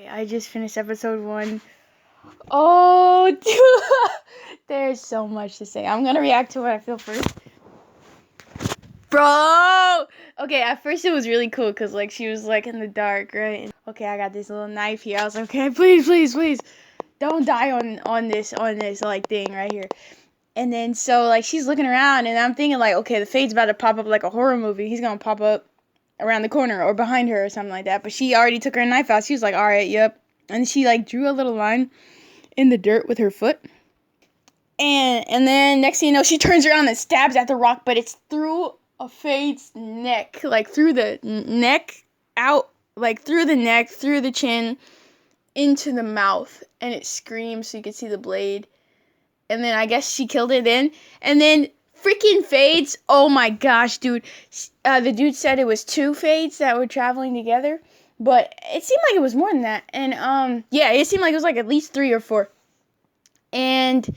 I just finished episode 1. Oh, dude. There's so much to say. I'm gonna react to what I feel first. Bro! Okay, at first it was really cool because, like, she was, like, in the dark, right? Okay, I got this little knife here. I was like, okay, please. Don't die on this, like, thing right here. And then, so, like, she's looking around, and I'm thinking, like, okay, the Fade's about to pop up like a horror movie. He's gonna pop up around the corner or behind her or something like that. But she already took her knife out. She was like, all right, yep. And she, like, drew a little line in the dirt with her foot. And then, next thing you know, she turns around and stabs at the rock, but it's through a Fade's neck. Like, through the neck, out, like, through the neck, through the chin, into the mouth. And it screams so you can see the blade. And then I guess she killed it then. And then freaking Fades. Oh my gosh, dude. The dude said it was 2 Fades that were traveling together. But it seemed like it was more than that. And, yeah, it seemed like it was like at least 3 or 4. And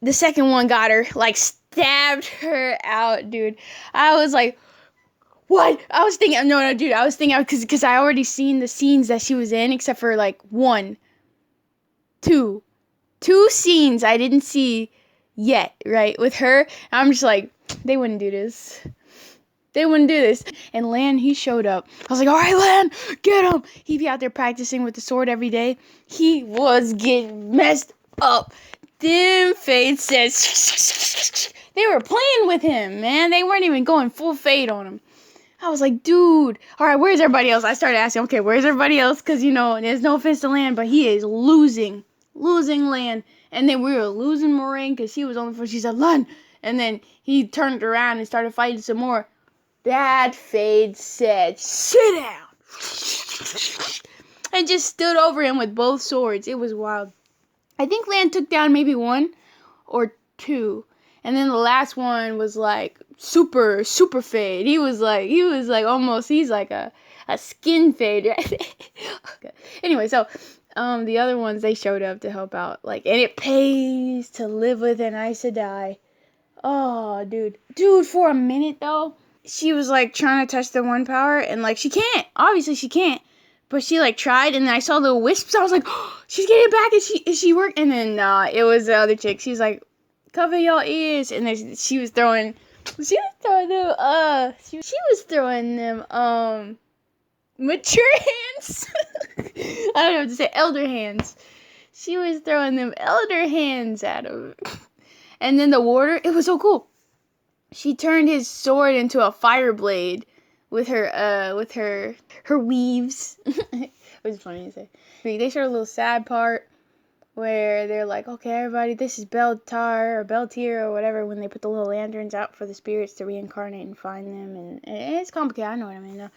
the second one got her, like, stabbed her out, dude. I was like, what? I was thinking, no, dude. I was thinking, because I already seen the scenes that she was in, except for, like, 1, 2. 2 scenes I didn't see yet, right, with her. I'm just like, they wouldn't do this. They wouldn't do this. And Lan, he showed up. I was like, all right, Lan, get him. He'd be out there practicing with the sword every day. He was getting messed up. Them Fade says, they were playing with him, man. They weren't even going full Fade on him. I was like, dude, all right, where's everybody else? I started asking, okay, where's everybody else? Because, you know, there's no offense to Lan, but he is losing Lan. And then we were losing Moraine because she was on the phone. She said, Lan. And then he turned around and started fighting some more. That Fade said, sit down. And just stood over him with both swords. It was wild. I think Lan took down maybe 1 or 2. And then the last one was like super Fade. He was like almost, he's like a skin Fade, right? Okay. Anyway, so the other ones, they showed up to help out. Like, and it pays to live with an Aes Sedai. Oh, dude, for a minute though, she was like trying to touch the 1 power, and like she can't. Obviously, she can't. But she like tried, and then I saw the wisps. I was like, oh, she's getting back. Is she work? And then it was the other chick. She's like, cover your ears. And then she was throwing them. She was throwing them mature hands. I don't know what to say. Elder hands. She was throwing them elder hands at him. And then the warder, it was so cool. She turned his sword into a fire blade with her weaves. It was funny to say. They showed a little sad part where they're like, okay, everybody, this is Beltar or Beltir or whatever, when they put the little lanterns out for the spirits to reincarnate and find them. And it's complicated. I know what I mean, though.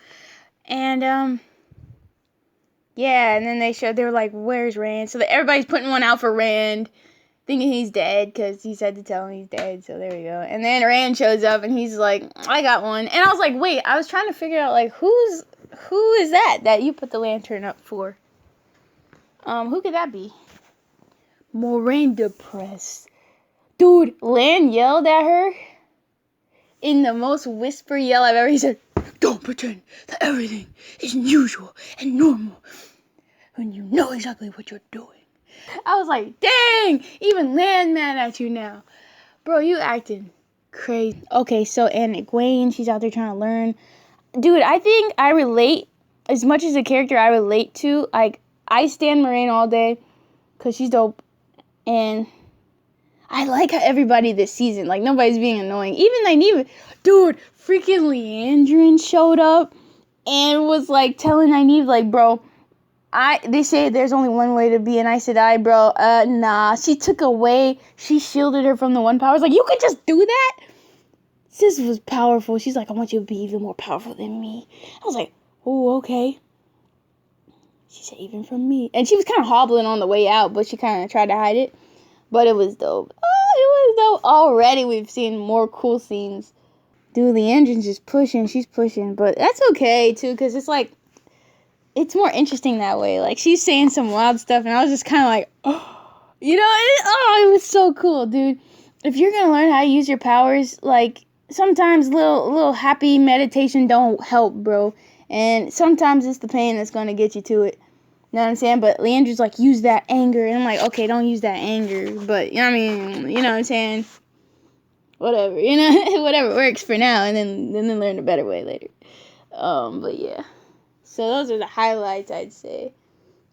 And, yeah, and then they were like, where's Rand? So everybody's putting one out for Rand, thinking he's dead, because he said to tell him he's dead, so there we go. And then Rand shows up, and he's like, I got one. And I was like, wait, I was trying to figure out, like, who is that you put the lantern up for? Who could that be? Moraine depressed. Dude, Lan yelled at her in the most whisper yell I've ever. He said, don't pretend that everything is usual and normal when you know exactly what you're doing. I was like, dang, even Lan mad at you now. Bro, you acting crazy. Okay, so, and Egwene, she's out there trying to learn. Dude, I think I relate, as much as a character I relate to, like, I stand Moraine all day, because she's dope, and I like how everybody this season, like, nobody's being annoying. Even Nynaeve, dude, freaking Leandrin showed up, and was, like, telling Nynaeve, like, bro, they say there's only one way to be an Aes Sedai, bro. Nah. She shielded her from the 1 power. I was like, you could just do that? Sis was powerful. She's like, I want you to be even more powerful than me. I was like, oh, okay. She said, even from me. And she was kind of hobbling on the way out, but she kind of tried to hide it. But it was dope. Oh, it was dope. Already we've seen more cool scenes. Dude, the engine's just pushing. She's pushing. But that's okay, too, because it's like, it's more interesting that way. Like, she's saying some wild stuff, and I was just kind of like, oh, you know, it was so cool, dude. If you're going to learn how to use your powers, like, sometimes little happy meditation don't help, bro. And sometimes it's the pain that's going to get you to it. know what I'm saying? But Leandra's like, use that anger. And I'm like, okay, don't use that anger. But, you know what I mean? You know what I'm saying? Whatever, you know? Whatever works for now. And then learn a better way later. But yeah. So those are the highlights, I'd say.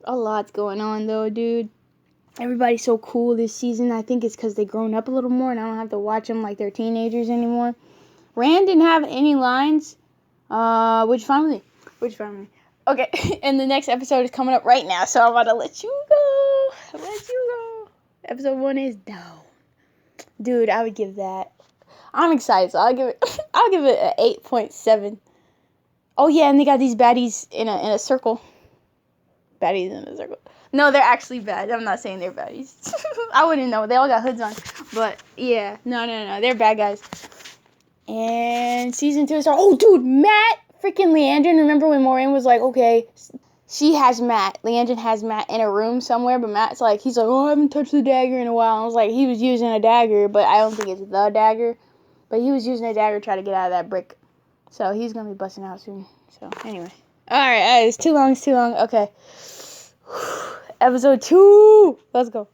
A lot's going on, though, dude. Everybody's so cool this season. I think it's because they've grown up a little more and I don't have to watch them like they're teenagers anymore. Rand didn't have any lines. Which fine with me. Which fine with me. Okay, and the next episode is coming up right now, so I'm about to let you go. Episode 1 is down. Dude, I would give that. I'm excited, so I'll give it an 8.7. Oh yeah, and they got these baddies in a circle. Baddies in a circle. No, they're actually bad. I'm not saying they're baddies. I wouldn't know. They all got hoods on. But yeah, no. They're bad guys. And season 2 is oh dude, Matt freaking Leandrin. Remember when Moiraine was like, okay, she has Matt. Leandrin has Matt in a room somewhere, but Matt's like, he's like, oh, I haven't touched the dagger in a while. I was like, he was using a dagger, but I don't think it's the dagger. But he was using a dagger to try to get out of that brick. So he's gonna be busting out soon. So anyway. Alright, it's too long. Okay. Episode 2. Let's go.